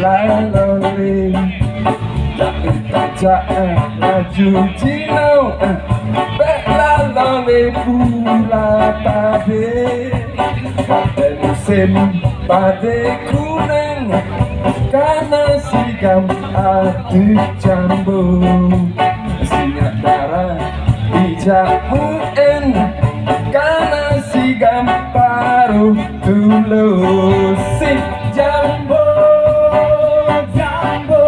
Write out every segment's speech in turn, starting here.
lalole tak laju cino bek lalole pula pade pada musim pade kuning karena sigam adu jambu sinyak darah bijak muen karena sigam paruh tulus si jambu jambu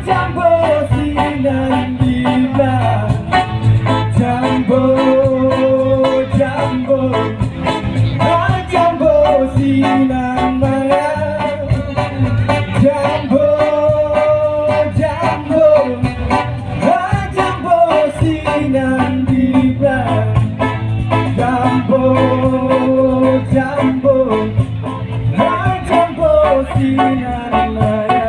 jambu sinan bila jambu jambu jambu sinan maya jambu jambu jambu sinan bila jambu jambu jambu sinan maya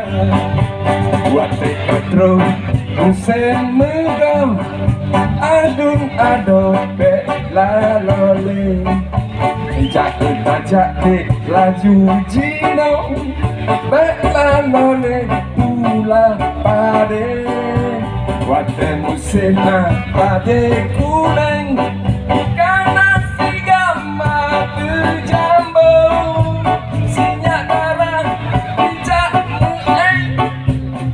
wate katro musim megam adun adon bek lalole tajak laju jino bek lalole pula pade wate musim pade kuning karena sigam matu jambu sinyak darah bijak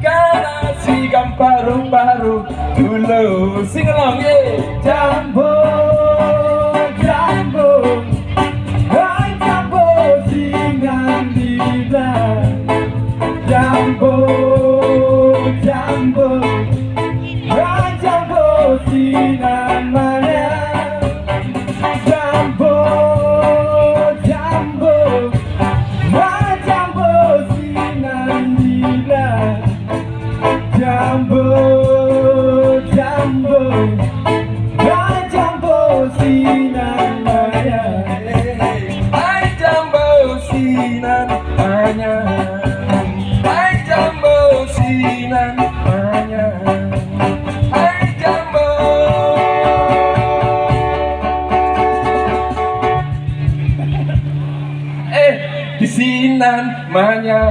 karena sigam paru-paru dulu sing along yeah. Jambu jambu jambu singan dida jambu jambu jambu sinan mana jambu jambu jambu sinan dida jambu jambu jambu sinan maya ay jambu sinan maya ay jambu sinan maya ay jambu di sinan maya